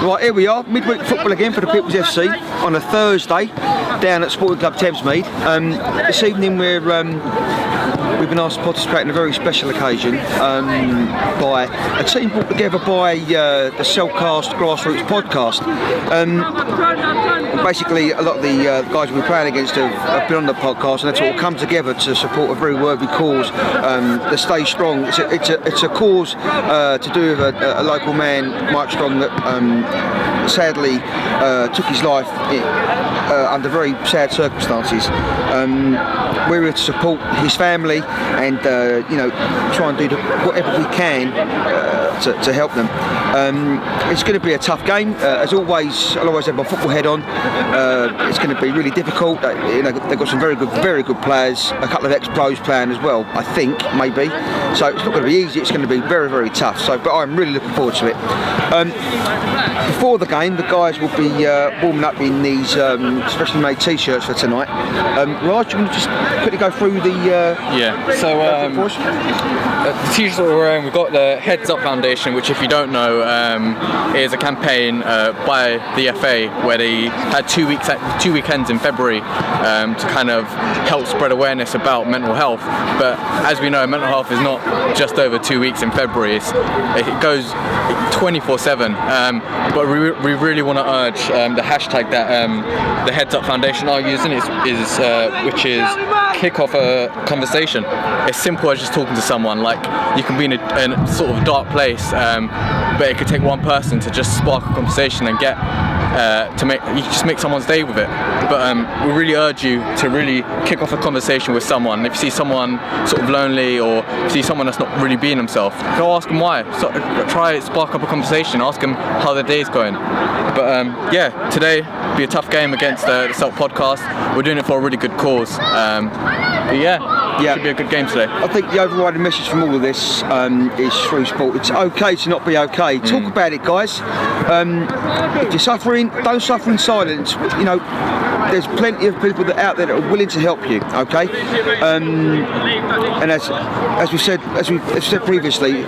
Right, here we are, midweek football again for the People's FC on a Thursday down at Sporting Club Thamesmead. This evening we've been asked to participate in a very special occasion by a team brought together by the Selk Grassroots podcast. Basically, a lot of the guys we're playing against have been on the podcast, and they've all come together to support a very worthy cause, the Stay Strong. It's a cause to do with a local man, Mike Strong, that sadly took his life under very sad circumstances. We're here to support his family and try and do whatever we can to help them. It's going to be a tough game. As always, I'll always have my football head on. It's going to be really difficult. They've got some very good players, a couple of ex-pros playing as well, I think, maybe. So it's not going to be easy. It's going to be very tough. But I'm really looking forward to it. Before the game, the guys will be warming up in these specially made T-shirts for tonight. Raj, do you want to just quickly go through the So the T-shirts that we're wearing, we've got the Heads Up Foundation, which, if you don't know, is a campaign by the FA where they had 2 weekends in February to kind of help spread awareness about mental health. But as we know, mental health is not just over 2 weeks in February. It goes 24/7. But we really want to urge the hashtag that the Heads Up Foundation are using which is kick off a conversation. It's simple as just talking to someone. Like, you can be in a sort of dark place, but it could take one person to just spark a conversation and get to make someone's day with it. But we really urge you to really kick off a conversation with someone. If you see someone sort of lonely, or if you see someone that's not really being himself, go ask them why. So, try spark up a conversation. Ask them how their day's going. But today be a tough game against the Selk podcast. We're doing it for a really good cause. It should be a good game today. I think the overriding message from all of this is through sport. It's okay to not be okay. Talk about it, guys. If you're suffering, don't suffer in silence. There's plenty of people out there that are willing to help you. Okay, and as we've said previously,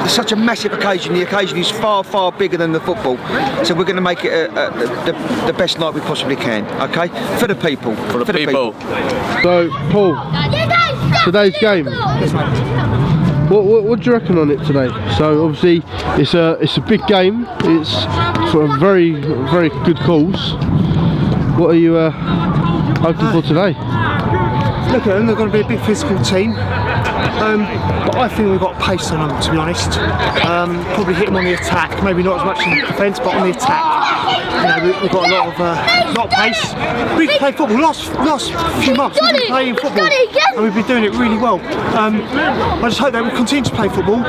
it's such a massive occasion. The occasion is far bigger than the football, so we're going to make it the best night we possibly can. Okay, for the people. For the people. So, Paul, today's game. What do you reckon on it today? So obviously it's a big game. It's for a very good cause. What are you hoping for today? Look at them, they're going to be a big physical team. But I think we've got pace on them, to be honest. Probably hit them on the attack, maybe not as much in the defence, but on the attack. We've got a lot of pace. We can play football. Last few months we've been playing football, and we've been doing it really well. I just hope that we continue to play football.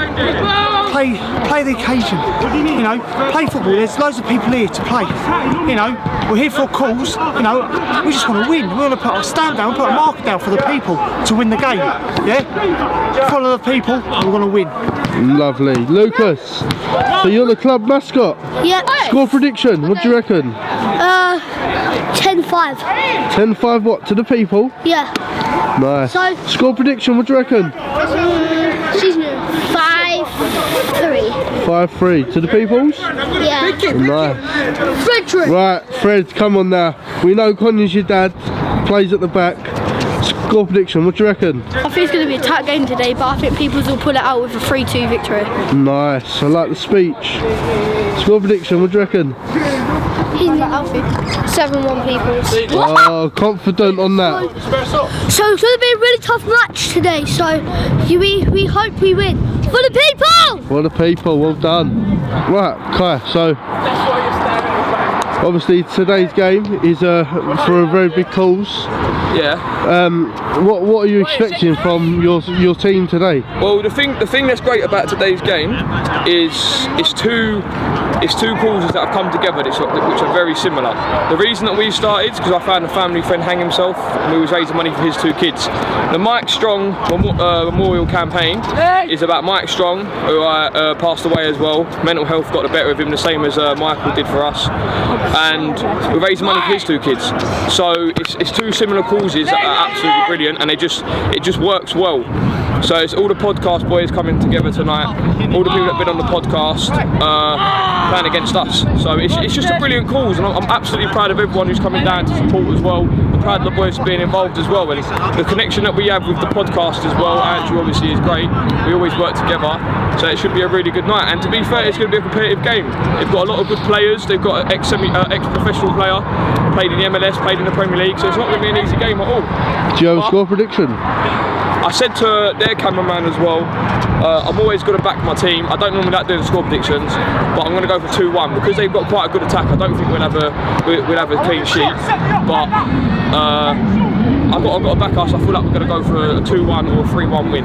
Play the occasion. Play football. There's loads of people here to play. We're here for a cause. We just want to win. We want to put our stamp down, put a marker down for the people to win the game. Yeah. Follow the people. We're going to win. Lovely, Lucas. So you're the club mascot. Yep. Score prediction. What do you reckon? 10-5. 10-5 what, to the people? Yeah. Nice. So, score prediction, what do you reckon? 5-3. 5-3 to the peoples? Yeah. Nice. Frederick. Right, Fred, come on now. We know Connor's your dad, plays at the back. Score prediction, what do you reckon? I think it's going to be a tight game today, but I think Peoples will pull it out with a 3-2 victory. Nice, I like the speech. Score prediction, what do you reckon? 7-1 Peoples. Oh, confident on that. So it's going to be a really tough match today, so we hope we win. For the people! For the people, well done. Right, Kai, so obviously today's game is for a very big cause. Yeah. What are you expecting from your team today? Well, the thing that's great about today's game is it's two causes that have come together which are very similar. The reason that we started is because I found a family friend hang himself, and we was raising money for his 2 kids. The Mike Strong Memorial Campaign is about Mike Strong, who passed away as well. Mental health got the better of him, the same as Michael did for us, and we're raising money for his 2 kids. So it's 2 similar causes that absolutely brilliant, and it just works well. So it's all the podcast boys coming together tonight, all the people that have been on the podcast playing against us. So it's just a brilliant cause, and I'm absolutely proud of everyone who's coming down to support as well. I'm proud of the boys for being involved as well, and the connection that we have with the podcast as well. Andrew obviously is great, we always work together, so it should be a really good night. And to be fair, it's going to be a competitive game. They've got a lot of good players, they've got an ex-professional player, played in the MLS, played in the Premier League, so it's not going to be an easy game at all. Do you have a score prediction? I said to their cameraman as well, I'm always going to back my team. I don't normally like doing score predictions, but I'm going to go for 2-1 because they've got quite a good attack. I don't think we'll have a clean sheet, but I've got to back us. I feel like we're going to go for a 2-1 or a 3-1 win.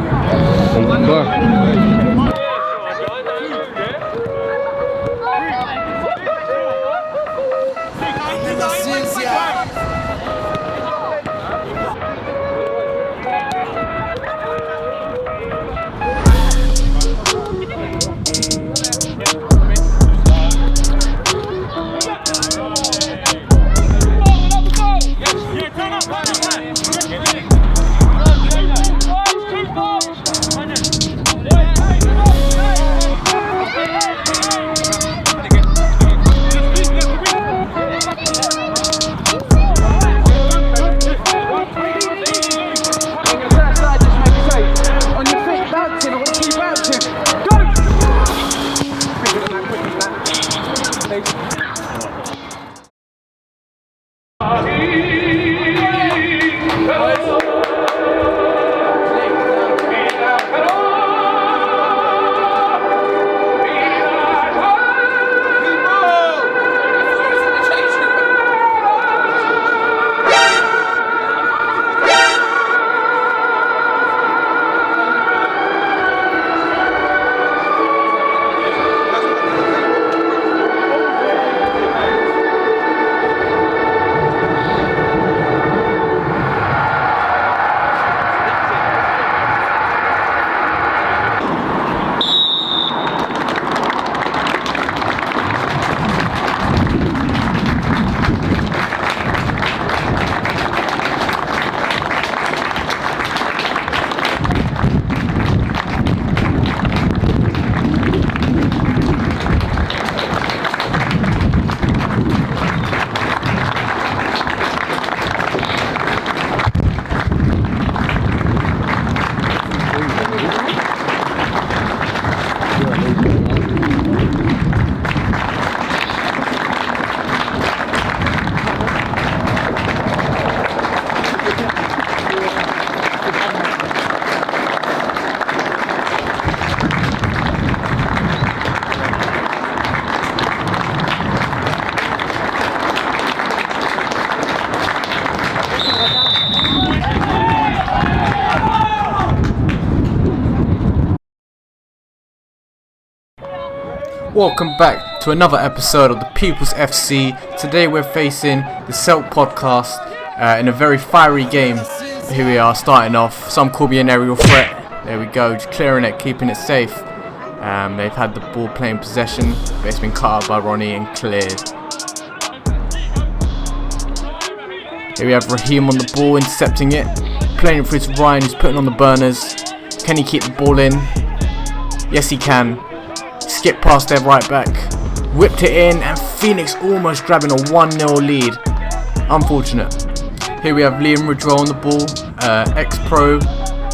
Welcome back to another episode of the People's FC. Today we're facing the Selk podcast in a very fiery game. Here we are starting off. Some call me an aerial threat. There we go, just clearing it, keeping it safe. They've had the ball playing possession, but it's been cut out by Ronnie and cleared. Here we have Raheem on the ball, intercepting it. Playing it through to Ryan, who's putting on the burners. Can he keep the ball in? Yes, he can. Skip past their right back, whipped it in, and Phoenix almost grabbing a 1-0 lead. Unfortunate. Here we have Liam Ridgewell on the ball, ex-pro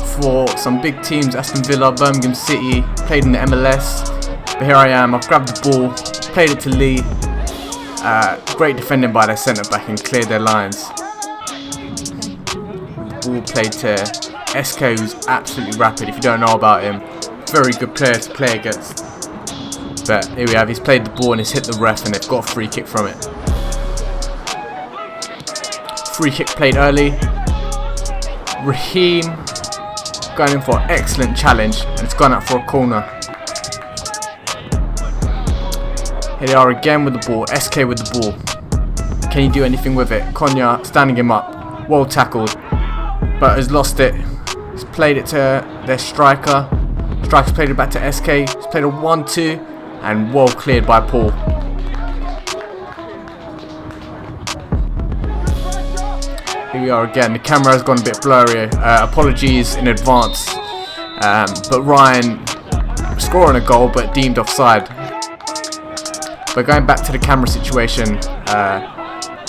for some big teams, Aston Villa, Birmingham City, played in the MLS. But here I am, I've grabbed the ball, played it to Lee. Great defending by their centre back and cleared their lines. The ball played to SK, who's absolutely rapid. If you don't know about him, very good player to play against. But here we have, he's played the ball and he's hit the ref and they've got a free kick from it. Free kick played early. Raheem going in for an excellent challenge and it's gone out for a corner. Here they are again with the ball, SK with the ball. Can he do anything with it? Konya standing him up, well tackled, but has lost it. He's played it to their striker. Striker's played it back to SK. He's played a 1-2. And well cleared by Paul. Here we we are again. The camera has gone a bit blurry. Apologies in advance. But Ryan scoring a goal but deemed offside. But going back to the camera situation,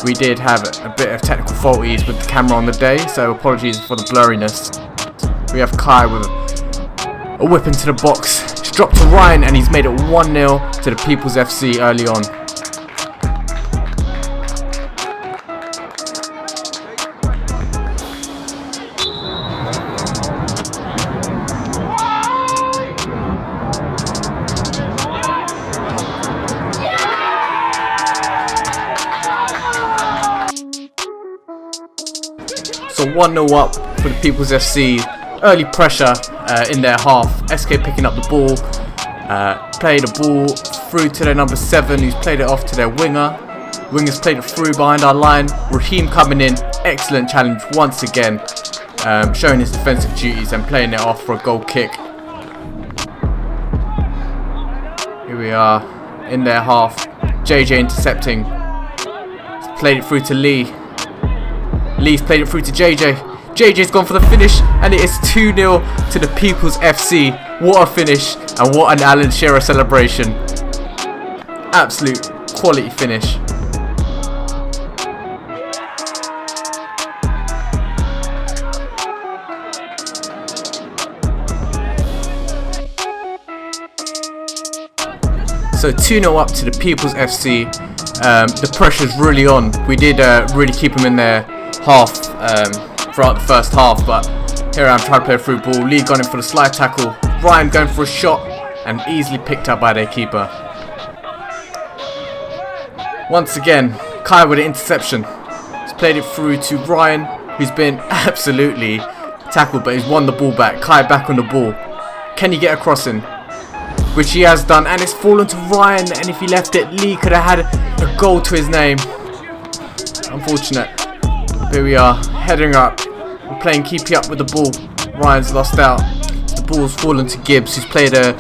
we did have a bit of technical faulties with the camera on the day, so apologies for the blurriness. We have Kai with a whip into the box. It's dropped to Ryan and he's made it 1-0 to the People's FC early on. So 1-0 up for the People's FC. Early pressure in their half. SK picking up the ball. Play the ball through to their number 7, who's played it off to their winger. Wingers played it through behind our line. Raheem coming in. Excellent challenge once again. Showing his defensive duties and playing it off for a goal kick. Here we are in their half. JJ intercepting. He's played it through to Lee. Lee's played it through to JJ. JJ's gone for the finish and it is 2-0 to the People's FC. What a finish and what an Alan Shearer celebration. Absolute quality finish. So 2-0 up to the People's FC. The pressure's really on. We did really keep them in their half throughout the first half, but here I am trying to play a through ball. Lee gone in for the slide tackle. Ryan going for a shot and easily picked up by their keeper. Once again, Kai with an interception. He's played it through to Ryan, who's been absolutely tackled, but he's won the ball back. Kai back on the ball. Can he get a crossing? Which he has done, and it's fallen to Ryan, and if he left it, Lee could have had a goal to his name. Unfortunate. Here we are, heading up. We're playing keepy up with the ball. Ryan's lost out. The ball's fallen to Gibbs, who's played a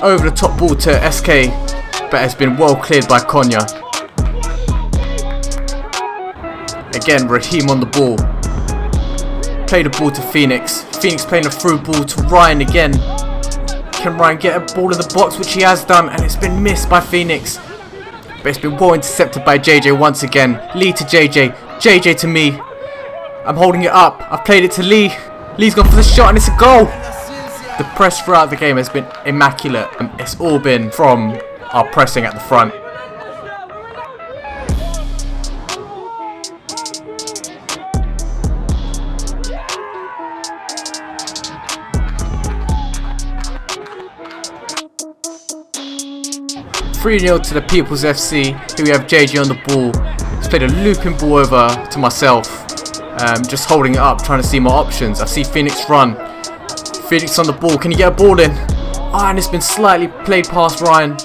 over the top ball to SK, but has been well cleared by Konya. Again, Raheem on the ball. Play the ball to Phoenix. Phoenix playing a through ball to Ryan again. Can Ryan get a ball in the box, which he has done, and it's been missed by Phoenix. But it's been well intercepted by JJ once again. Lee to JJ. JJ to me. I'm holding it up. I've played it to Lee. Lee's gone for the shot and it's a goal. The press throughout the game has been immaculate. It's all been from our pressing at the front. (3-0) to the People's FC. Here we have JJ on the ball. He's played a looping ball over to myself. Just holding it up, trying to see my options. I see Phoenix run. Phoenix on the ball. Can he get a ball in? And it's been slightly played past Ryan.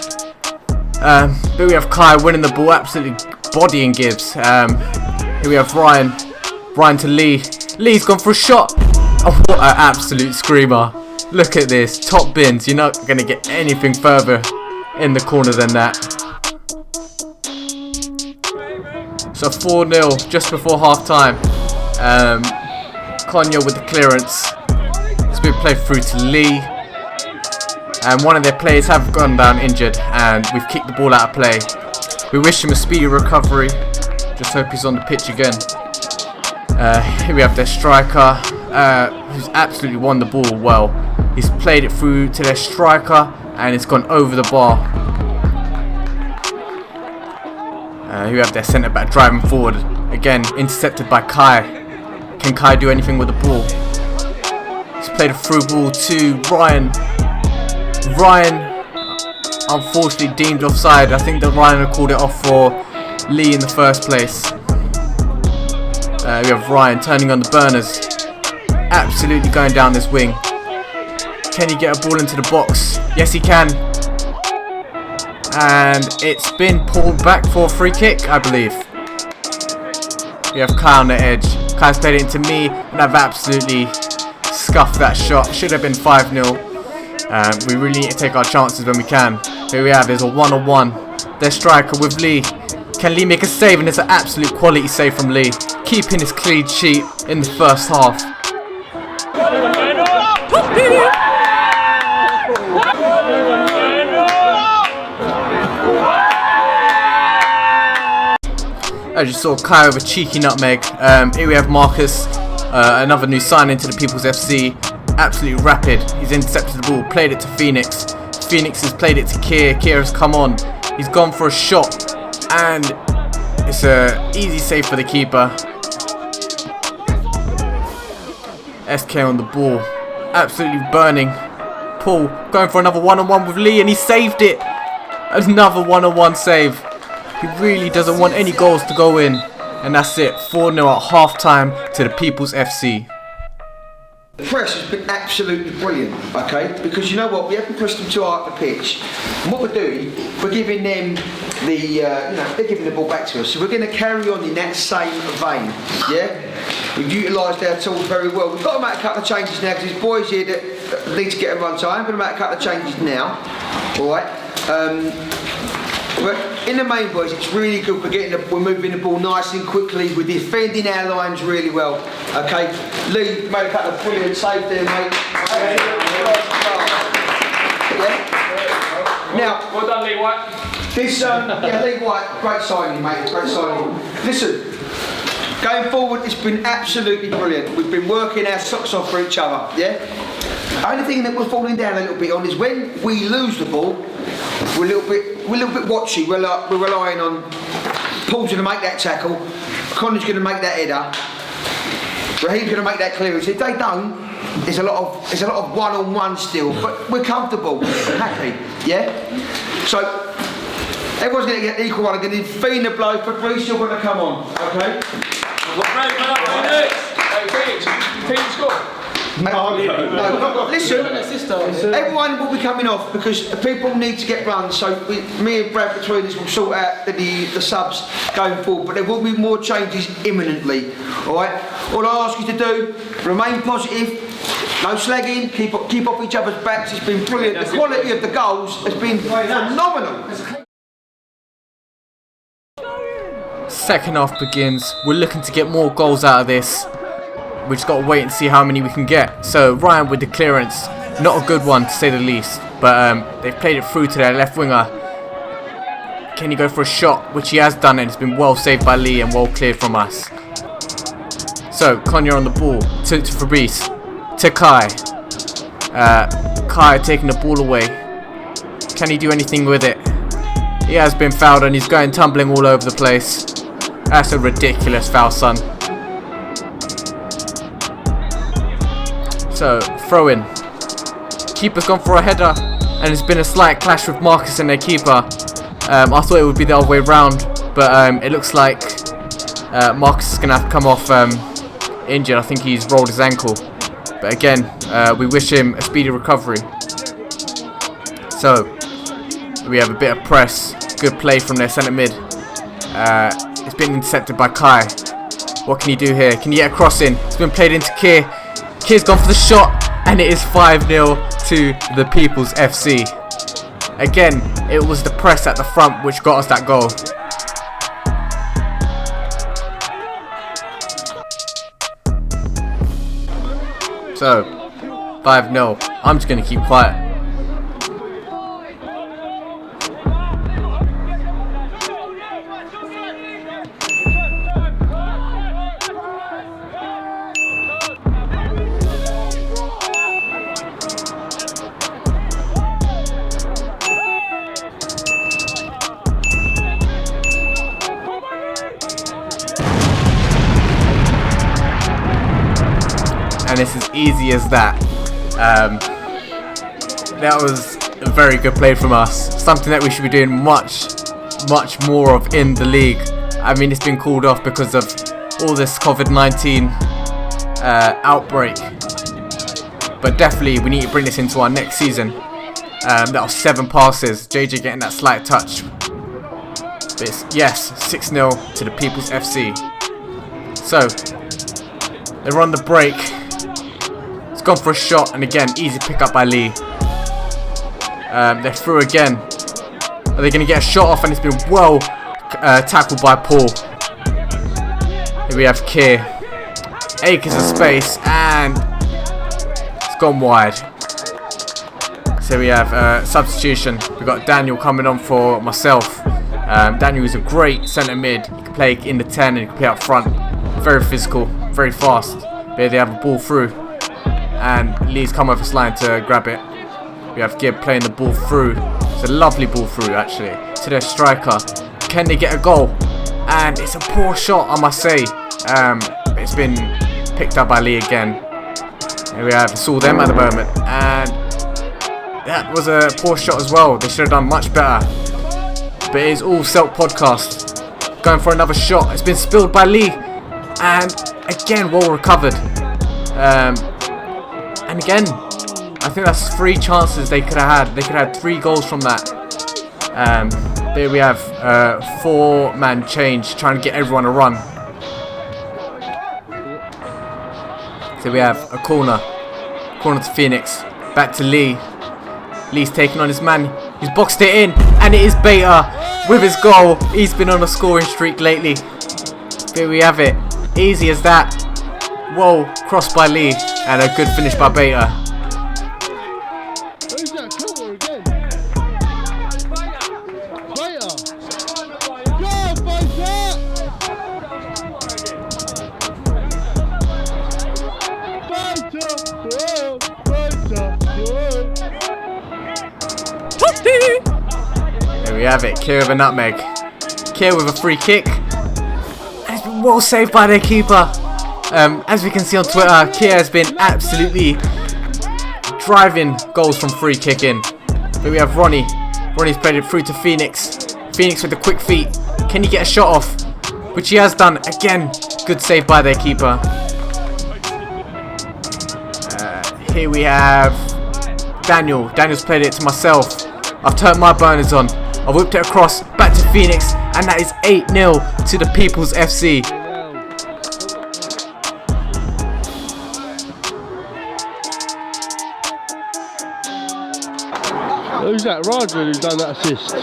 But we have Kai winning the ball, absolutely bodying Gibbs. Here we have Ryan. Ryan to Lee. Lee's gone for a shot. Oh, what an absolute screamer. Look at this. Top bins. You're not going to get anything further in the corner than that. So 4-0 just before half time. Konya with the clearance. It's been played through to Lee. And one of their players have gone down injured and we've kicked the ball out of play. We wish him a speedy recovery. Just hope he's on the pitch again. Here we have their striker who's absolutely won the ball well. He's played it through to their striker and it's gone over the bar. Here we have their centre back driving forward. Again, intercepted by Kai. Can Kai do anything with the ball? He's played a through ball to Ryan. Ryan, unfortunately deemed offside. I think that Ryan had called it off for Lee in the first place. We have Ryan turning on the burners. Absolutely going down this wing. Can he get a ball into the box? Yes, he can. And it's been pulled back for a free kick, I believe. We have Kai on the edge. Kai's played it into me, and I've absolutely scuffed that shot. Should have been 5-0. We really need to take our chances when we can. Here we have, there's a 1-on-1. Their striker with Lee. Can Lee make a save? And it's an absolute quality save from Lee. keeping his clean sheet in the first half. As you saw, Kai with a cheeky nutmeg. Here we have Marcus, another new signing to the People's FC. Absolutely rapid. He's intercepted the ball, played it to Phoenix. Phoenix has played it to Kier. Kier has come on. He's gone for a shot, and it's an easy save for the keeper. SK on the ball, absolutely burning. Paul going for another one-on-one with Lee, and he saved it. Another one-on-one save. He really doesn't want any goals to go in. And that's it, 4-0 at half-time to the People's FC. The press has been absolutely brilliant, okay? Because you know what, we haven't pressed them too hard up the pitch. And what we're doing, we're giving them the, they're giving the ball back to us. So we're going to carry on in that same vein, yeah? We've utilised our tools very well. We've got to make a couple of changes now because there's boys here that need to get a run time. I'm going to make a couple of changes now, alright? But in the main, boys, it's really good. We're moving the ball nice and quickly. We're defending our lines really well. Okay, Lee made a couple of brilliant saves there, mate. Yeah. Now, well done, Lee White. This, Lee White, great signing, mate. Great signing. Listen, going forward, it's been absolutely brilliant. We've been working our socks off for each other. Yeah. The only thing that we're falling down a little bit on is when we lose the ball. We're a little bit watchy. We're relying on Paul's going to make that tackle, Connor's going to make that header, Raheem's going to make that clearance. If they don't, there's a lot of one-on-one still, but we're comfortable, we're happy, yeah. So everyone's going to get equal one. I'm going to feed the blow, but Bree's still going to come on, okay? No, listen, everyone will be coming off because people need to get runs, so me and Brad between us will sort out the subs going forward, but there will be more changes imminently, alright? All I ask you to do, remain positive, no slagging, keep off each other's backs. It's been brilliant. The quality of the goals has been phenomenal. Second half begins. We're looking to get more goals out of this. We just got to wait and see how many we can get. So Ryan with the clearance, not a good one to say the least, but they've played it through to their left winger. Can he go for a shot, which he has done, and it's been well saved by Lee and well cleared from us. So Konya on the ball to Fabrice, to Kai. Kai taking the ball away. Can he do anything with it? He has been fouled and he's going tumbling all over the place. That's a ridiculous foul, son. So, throw in. Keeper's gone for a header, and it's been a slight clash with Marcus and their keeper. I thought it would be the other way round, but it looks like Marcus is going to have to come off injured. I think he's rolled his ankle. But again, we wish him a speedy recovery. So, we have a bit of press. Good play from their centre mid. It's been intercepted by Kai. What can he do here? Can he get a cross in? It's been played into Kier. Kier's gone for the shot, and it is 5-0 to the People's FC. Again, it was the press at the front which got us that goal. So, 5-0. I'm just going to keep quiet. And it's as easy as that. That was a very good play from us. Something that we should be doing much more of in the league. I mean, it's been called off because of all this COVID-19 outbreak. But definitely, we need to bring this into our next season. That was 7 passes. JJ getting that slight touch. But it's, yes, 6-0 to the People's FC. So, they're on the break. Gone for a shot, and again, easy pick up by Lee. They're through again. Are they going to get a shot off? And it's been well tackled by Paul. Here we have Keir. Acres of space, and it's gone wide. So we have substitution. We've got Daniel coming on for myself. Daniel is a great centre mid. He can play in the 10 and he can play up front. Very physical, very fast. There they have a ball through, and Lee's come over this line to grab it. We have Gibb playing the ball through. It's a lovely ball through actually to their striker. Can they get a goal? And it's a poor shot, I must say. It's been picked up by Lee again. Here we have, it's all them at the moment, and that was a poor shot as well. They should have done much better. But it is all Selk podcast. Going for another shot. It's been spilled by Lee, and again well recovered. And again, I think that's 3 chances they could have had. They could have had 3 goals from that. There we have 4-man change, trying to get everyone a run. So we have a corner to Phoenix, back to Lee. Lee's taking on his man. He's boxed it in, and it is Beta with his goal. He's been on a scoring streak lately. There we have it, easy as that. Whoa, crossed by Lee, and a good finish by Beta. Who's that corner again? Beta. Go, Beta! There we have it, Keir with a nutmeg. Keir with a free kick. And it's been well saved by their keeper. As we can see on Twitter, Keir has been absolutely driving goals from free kicking. Then we have Ronnie. Ronnie's played it through to Phoenix. Phoenix with the quick feet. Can he get a shot off? Which he has done. Again, good save by their keeper. Here we have Daniel. Daniel's played it to myself. I've turned my burners on. I've whipped it across, back to Phoenix, and that is 8-0 to the People's FC. Who's that? Roger who's done that assist.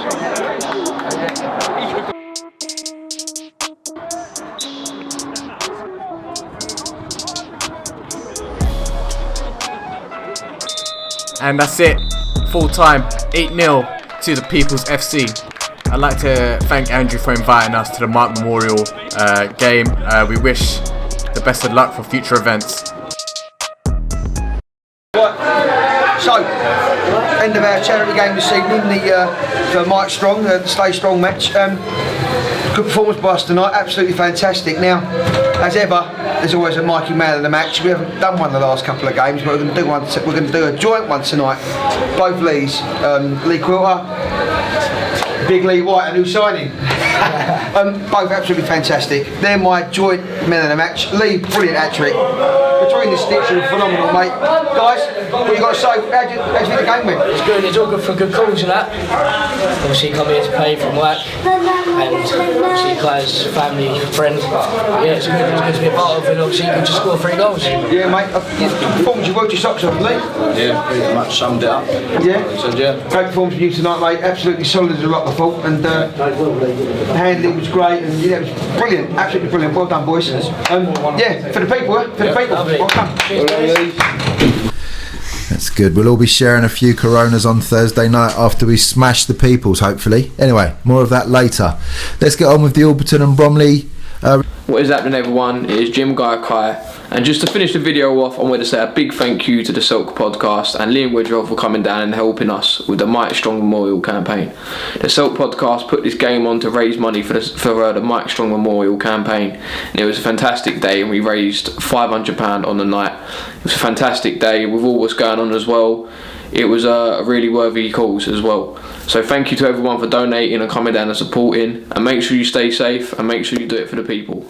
And that's it, full time, 8-0 to the People's FC. I'd like to thank Andrew for inviting us to the Mark Memorial game. We wish the best of luck for future events. So, end of our charity game this evening, the Mike Strong, the Stay Strong match. Good performance by us tonight, absolutely fantastic. Now, as ever, there's always a Mikey man of the match. We haven't done one the last couple of games, but we're going to do one. We're going to do a joint one tonight. Both Lees, Lee Quilter, Big Lee White, a new signing. Both absolutely fantastic. They're my joint men of the match. Lee, brilliant hat-trick. Between the sticks, you're phenomenal, mate. Guys, what you got to say? How do you think the game went? It's good, it's all good for good calls and that. Obviously come here to play from work, and obviously Claire's family, friend. Yeah, it's good to be a part of, and obviously you can just score 3 goals. Yeah, mate. Performance, you worked your socks off, Lee. Yeah, pretty much summed it up. Yeah? So, yeah. Great performance from you tonight, mate. Absolutely solid as a rock, I thought. And handling was great, and yeah, it was brilliant. Absolutely brilliant. Well done, boys. Yeah, for the people, for the people. Lovely. Well done. That's good. We'll all be sharing a few Coronas on Thursday night after we smash the Peoples, hopefully. Anyway, more of that later. Let's get on with the Alberton and Bromley. What is happening, everyone? It is Jim Guy Kai, and just to finish the video off, I want to say a big thank you to the Selk podcast and Liam Woodrow for coming down and helping us with the Mike Strong Memorial campaign. The Selk podcast put this game on to raise money for the Mike Strong Memorial campaign, and it was a fantastic day, and we raised £500 on the night. It was a fantastic day with all what's going on as well. It was a really worthy cause as well. So thank you to everyone for donating and coming down and supporting, and make sure you stay safe and make sure you do it for the people.